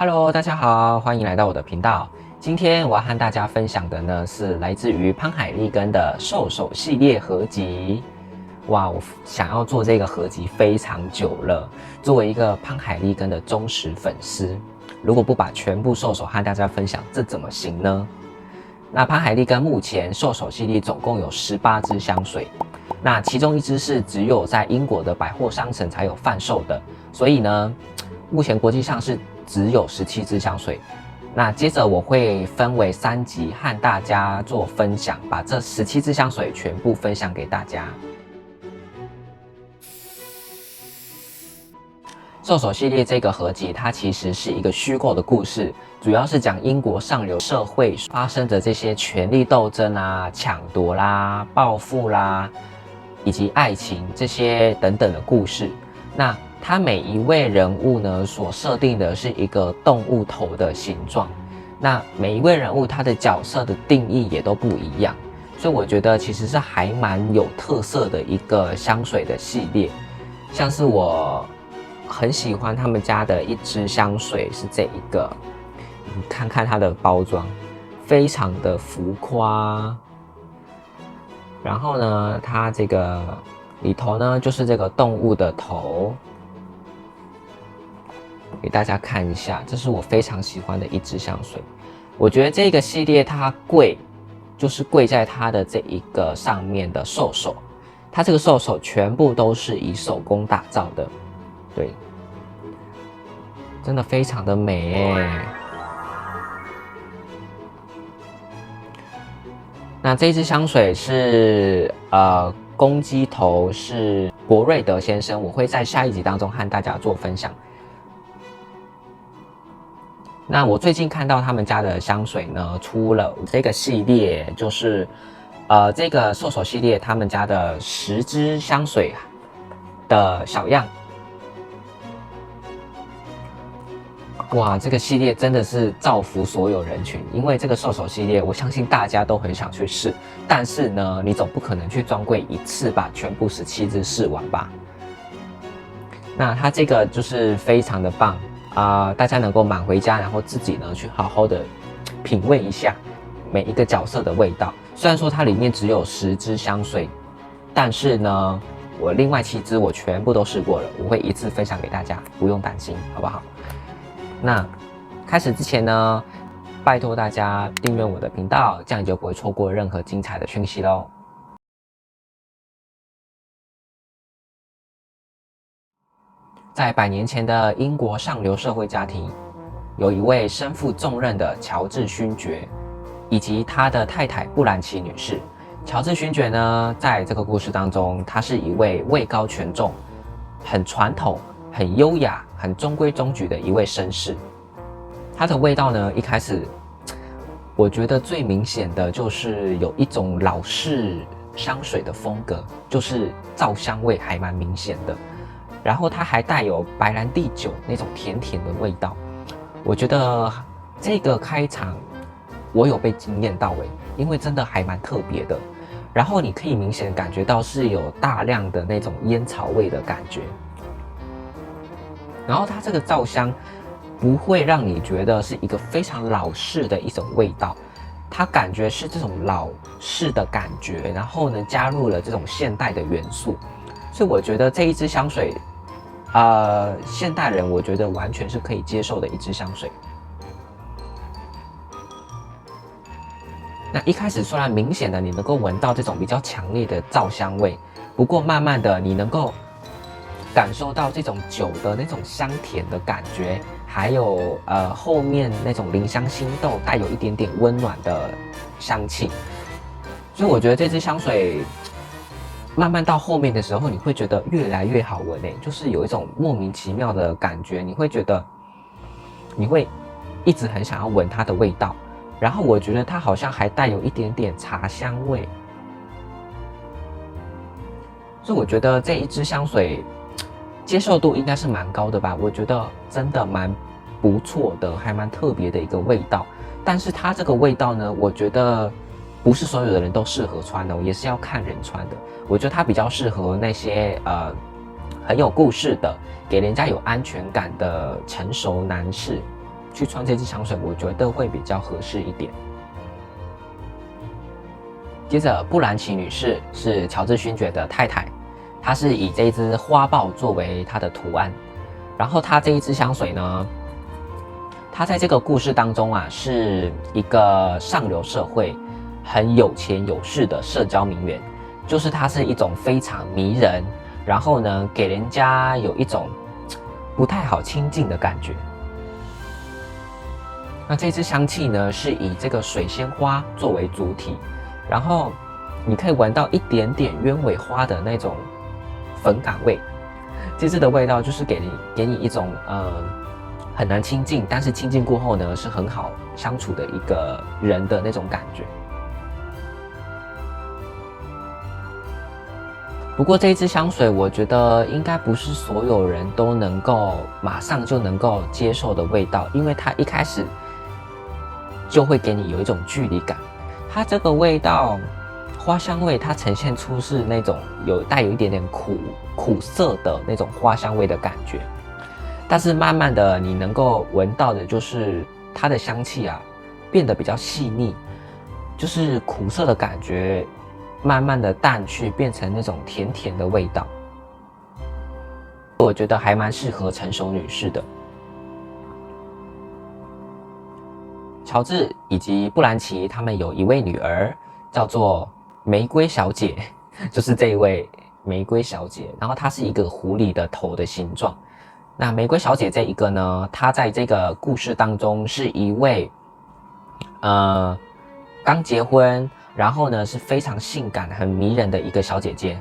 Hello，大家好，欢迎来到我的频道。今天我要和大家分享的呢是来自于潘海利根的兽首系列合集。哇，我想要做这个合集非常久了。作为一个潘海利根的忠实粉丝，如果不把全部兽首和大家分享，这怎么行呢？那潘海利根目前兽首系列总共有18支香水，那其中一支是只有在英国的百货商城才有贩售的，所以呢，目前国际上是只有17支香水。那接着我会分为3集和大家做分享，把这17支香水全部分享给大家。兽首系列这个合集，它其实是一个虚构的故事，主要是讲英国上流社会发生的这些权力斗争啊、抢夺啦、报复啦，以及爱情这些等等的故事。那它每一位人物呢，所设定的是一个动物头的形状。那每一位人物他的角色的定义也都不一样，所以我觉得其实是还蛮有特色的一个香水的系列。像是我很喜欢他们家的一支香水是这一个，你看看它的包装，非常的浮夸。然后呢，它这个里头呢就是这个动物的头，给大家看一下，这是我非常喜欢的一支香水。我觉得这个系列它贵，就是贵在它的这一个上面的兽首，它这个兽首全部都是以手工打造的。对，真的非常的美耶。那这支香水是公鸡头，是博瑞德先生，我会在下一集当中和大家做分享。那我最近看到他们家的香水呢，出了这个系列，就是这个兽首系列他们家的10支香水的小样。哇，这个系列真的是造福所有人群，因为这个兽首系列，我相信大家都很想去试，但是呢，你总不可能去专柜一次把全部17支试完吧？那它这个就是非常的棒大家能够买回家，然后自己呢去好好的品味一下每一个角色的味道。虽然说它里面只有10支香水，但是呢，我另外7支我全部都试过了，我会一次分享给大家，不用担心，好不好？那开始之前呢，拜托大家订阅我的频道，这样你就不会错过任何精彩的讯息咯。在100年前的英国上流社会家庭，有一位身负重任的乔治勋爵，以及他的太太布兰奇女士。乔治勋爵呢，在这个故事当中，他是一位位高权重、很传统、很优雅、很中规中矩的一位绅士。它的味道呢，一开始我觉得最明显的就是有一种老式香水的风格，就是皂香味还蛮明显的。然后它还带有白兰地酒那种甜甜的味道。我觉得这个开场我有被惊艳到因为真的还蛮特别的。然后你可以明显感觉到是有大量的那种烟草味的感觉。然后它这个皂香不会让你觉得是一个非常老式的一种味道，它感觉是这种老式的感觉，然后呢加入了这种现代的元素，所以我觉得这一支香水，现代人我觉得完全是可以接受的一支香水。那一开始虽然明显的你能够闻到这种比较强烈的皂香味，不过慢慢的你能够感受到这种酒的那种香甜的感觉，还有后面那种林香新豆带有一点点温暖的香气。所以我觉得这支香水慢慢到后面的时候，你会觉得越来越好闻就是有一种莫名其妙的感觉，你会觉得你会一直很想要闻它的味道。然后我觉得它好像还带有一点点茶香味，所以我觉得这一支香水接受度应该是蛮高的吧，我觉得真的蛮不错的，还蛮特别的一个味道。但是它这个味道呢，我觉得不是所有的人都适合穿的，也是要看人穿的。我觉得它比较适合那些很有故事的，给人家有安全感的成熟男士，去穿这支香水，我觉得会比较合适一点。接着，布兰奇女士是乔治勋爵的太太，她是以这一只花豹作为她的图案。然后她这一支香水呢，她在这个故事当中啊，是一个上流社会很有钱有势的社交名媛，就是她是一种非常迷人，然后呢，给人家有一种不太好亲近的感觉。那这支香气呢，是以这个水仙花作为主体，然后你可以闻到一点点鸢尾花的那种粉感味。这支的味道就是给你一种很难亲近，但是亲近过后呢，是很好相处的一个人的那种感觉。不过这一支香水，我觉得应该不是所有人都能够马上就能够接受的味道，因为它一开始就会给你有一种距离感。它这个味道，花香味，它呈现出是那种带有一点点苦涩的那种花香味的感觉。但是慢慢的，你能够闻到的就是它的香气啊，变得比较细腻，就是苦涩的感觉慢慢的淡去，变成那种甜甜的味道。我觉得还蛮适合成熟女士的。乔治以及布兰奇他们有一位女儿，叫做玫瑰小姐，就是这一位玫瑰小姐。然后她是一个狐狸的头的形状。那玫瑰小姐这一个呢，她在这个故事当中是一位刚结婚，然后呢是非常性感很迷人的一个小姐姐。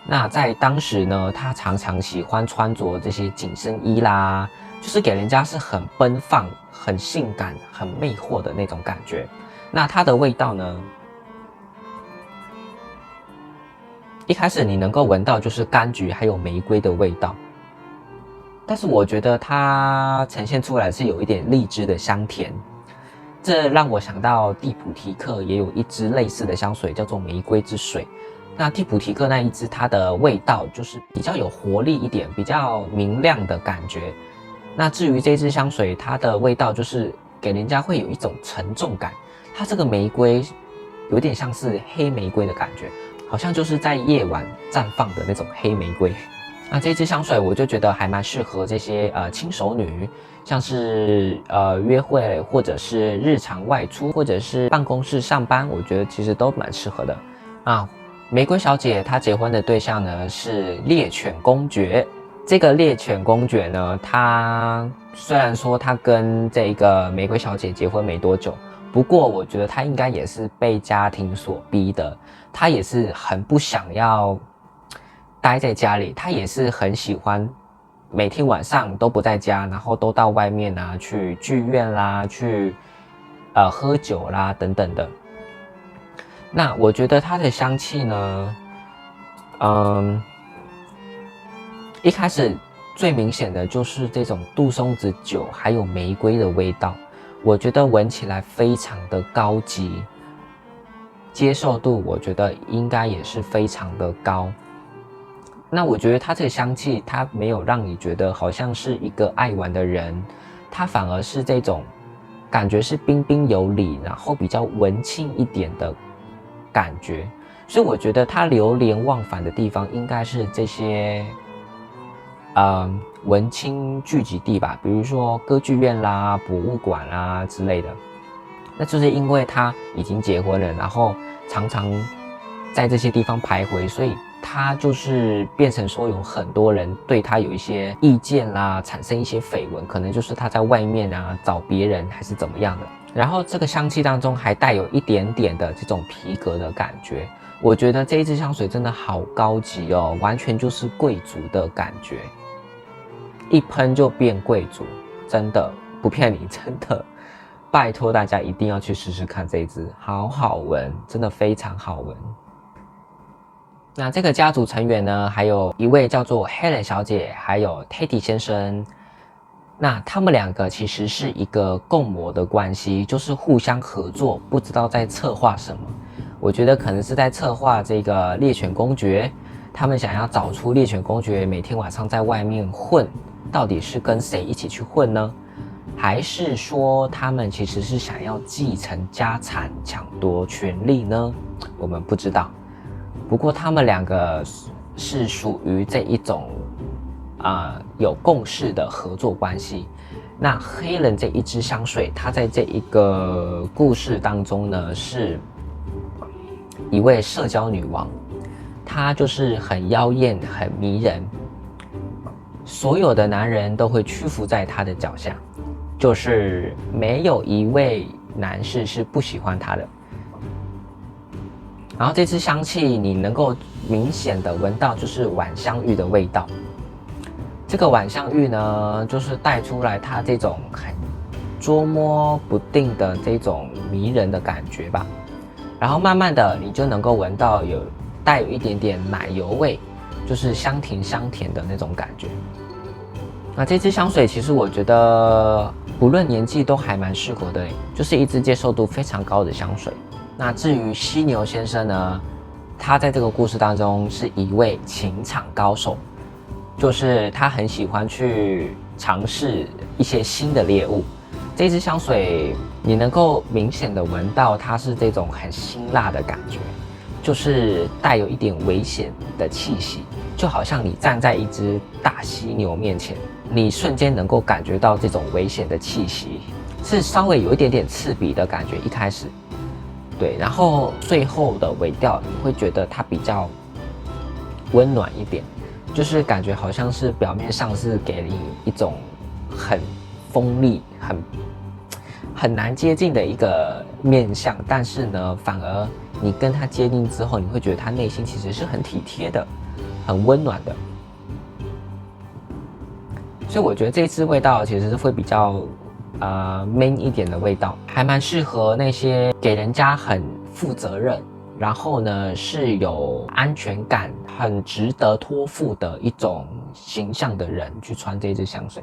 那在当时呢，她常常喜欢穿着这些紧身衣啦，就是给人家是很奔放很性感很魅惑的那种感觉。那它的味道呢，一开始你能够闻到就是柑橘还有玫瑰的味道，但是我觉得它呈现出来是有一点荔枝的香甜。这让我想到蒂普提克也有一支类似的香水，叫做玫瑰之水。那蒂普提克那一支，它的味道就是比较有活力一点，比较明亮的感觉。那至于这支香水，它的味道就是给人家会有一种沉重感。它这个玫瑰有点像是黑玫瑰的感觉，好像就是在夜晚绽放的那种黑玫瑰。那这支香水我就觉得还蛮适合这些轻熟女，像是约会或者是日常外出或者是办公室上班，我觉得其实都蛮适合的啊。玫瑰小姐她结婚的对象呢是猎犬公爵。这个猎犬公爵呢，她虽然说她跟这个玫瑰小姐结婚没多久，不过我觉得她应该也是被家庭所逼的，她也是很不想要待在家里，他也是很喜欢每天晚上都不在家，然后都到外面啊，去剧院啦，去喝酒啦等等的。那我觉得它的香气呢，一开始最明显的就是这种杜松子酒还有玫瑰的味道，我觉得闻起来非常的高级，接受度我觉得应该也是非常的高。那我觉得它这个香气，它没有让你觉得好像是一个爱玩的人，它反而是这种感觉是彬彬有礼，然后比较文青一点的感觉。所以我觉得它流连忘返的地方应该是这些文青聚集地吧，比如说歌剧院啦、博物馆啦之类的。那就是因为他已经结婚了，然后常常在这些地方徘徊，所以他就是变成说有很多人对他有一些意见啦，产生一些绯闻，可能就是他在外面啊找别人还是怎么样的。然后这个香气当中还带有一点点的这种皮革的感觉，我觉得这一支香水真的好高级哦，完全就是贵族的感觉，一喷就变贵族，真的不骗你，真的拜托大家一定要去试试看这一支，好好闻，真的非常好闻。那这个家族成员呢，还有一位叫做 Helen 小姐，还有 Teddy 先生。那他们两个其实是一个共谋的关系，就是互相合作，不知道在策划什么。我觉得可能是在策划这个猎犬公爵，他们想要找出猎犬公爵每天晚上在外面混，到底是跟谁一起去混呢？还是说他们其实是想要继承家产、抢夺权力呢？我们不知道。不过他们两个是属于这一种有共识的合作关系。那黑人这一支香水，它在这一个故事当中呢，是一位社交女王，她就是很妖艳、很迷人，所有的男人都会屈服在她的脚下，就是没有一位男士是不喜欢她的。然后这支香气你能够明显的闻到就是晚香玉的味道。这个晚香玉呢，就是带出来它这种很捉摸不定的这种迷人的感觉吧。然后慢慢的你就能够闻到带有一点点奶油味，就是香甜香甜的那种感觉。那这支香水其实我觉得不论年纪都还蛮适合的，就是一支接受度非常高的香水。那至于犀牛先生呢，他在这个故事当中是一位情场高手，就是他很喜欢去尝试一些新的猎物。这支香水你能够明显的闻到它是这种很辛辣的感觉，就是带有一点危险的气息，就好像你站在一只大犀牛面前，你瞬间能够感觉到这种危险的气息，是稍微有一点点刺鼻的感觉一开始，对，然后最后的尾调你会觉得它比较温暖一点，就是感觉好像是表面上是给你一种很锋利、很难接近的一个面相，但是呢，反而你跟他接近之后，你会觉得他内心其实是很体贴的、很温暖的。所以我觉得这支味道其实是会比较man 一点的味道，还蛮适合那些给人家很负责任，然后呢是有安全感、很值得托付的一种形象的人去穿这支香水。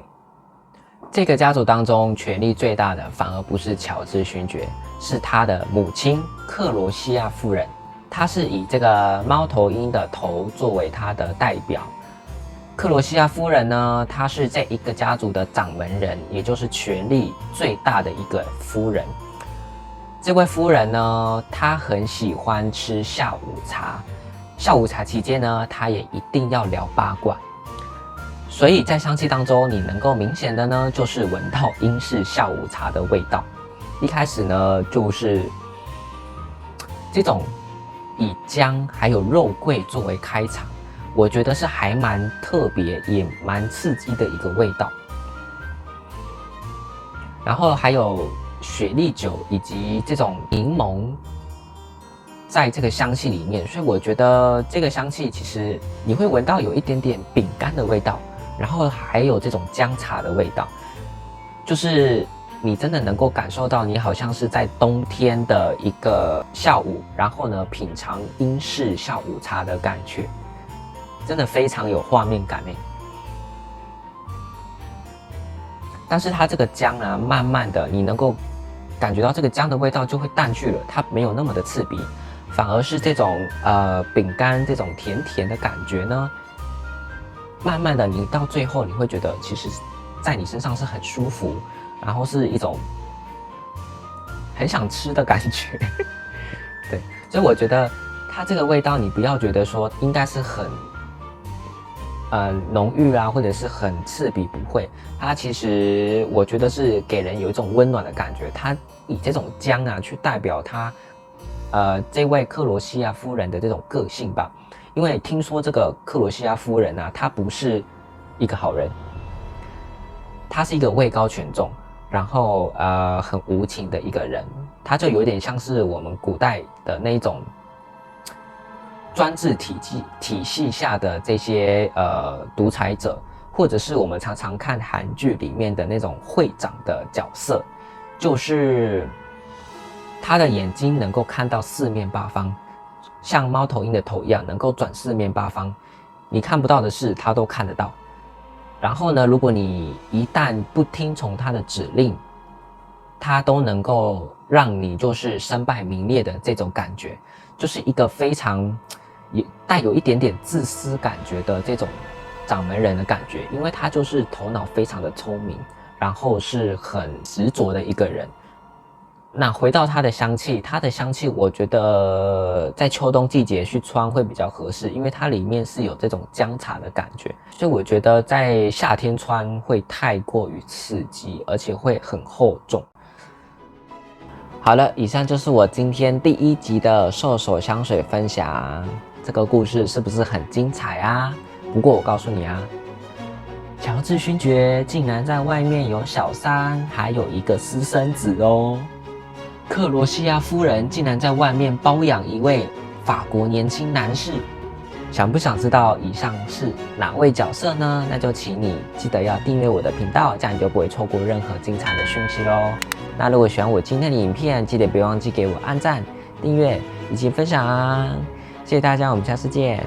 这个家族当中权力最大的反而不是乔治勋爵，是他的母亲克罗西亚夫人。她是以这个猫头鹰的头作为她的代表。克罗西亚夫人呢，她是这一个家族的掌门人，也就是权力最大的一个夫人。这位夫人呢，她很喜欢吃下午茶，下午茶期间呢，她也一定要聊八卦。所以在香气当中，你能够明显的呢，就是闻到英式下午茶的味道。一开始呢，就是这种以姜还有肉桂作为开场，我觉得是还蛮特别，也蛮刺激的一个味道。然后还有雪莉酒以及这种柠檬在这个香气里面，所以我觉得这个香气其实你会闻到有一点点饼干的味道。然后还有这种姜茶的味道，就是你真的能够感受到你好像是在冬天的一个下午，然后呢品尝英式下午茶的感觉，真的非常有画面感。但是它这个姜啊，慢慢的你能够感觉到这个姜的味道就会淡去了，它没有那么的刺鼻，反而是这种饼干这种甜甜的感觉呢，慢慢的，你到最后你会觉得，其实，在你身上是很舒服，然后是一种很想吃的感觉。对，所以我觉得它这个味道，你不要觉得说应该是很浓郁啊，或者是很刺鼻，不会。它其实我觉得是给人有一种温暖的感觉。它以这种姜啊去代表它这位克罗西亚夫人的这种个性吧。因为听说这个克罗西亚夫人啊，她不是一个好人，她是一个位高权重，然后很无情的一个人，她就有点像是我们古代的那种专制体系下的这些独裁者，或者是我们常常看韩剧里面的那种会长的角色，就是他的眼睛能够看到四面八方。像猫头鹰的头一样，能够转四面八方，你看不到的事，他都看得到。然后呢，如果你一旦不听从他的指令，他都能够让你就是身败名裂的这种感觉，就是一个非常也带有一点点自私感觉的这种掌门人的感觉，因为他就是头脑非常的聪明，然后是很执着的一个人。那回到它的香气，我觉得在秋冬季节去穿会比较合适，因为它里面是有这种姜茶的感觉，所以我觉得在夏天穿会太过于刺激，而且会很厚重。好了，以上就是我今天第1集的兽首香水分享。这个故事是不是很精彩啊？不过我告诉你啊，乔治勋爵竟然在外面有小三，还有一个私生子哦。克罗西亚夫人竟然在外面包养一位法国年轻男士，想不想知道以上是哪位角色呢？那就请你记得要订阅我的频道，这样你就不会错过任何精彩的讯息咯。那如果喜欢我今天的影片，记得别忘记给我按赞、订阅以及分享啊！谢谢大家，我们下次见。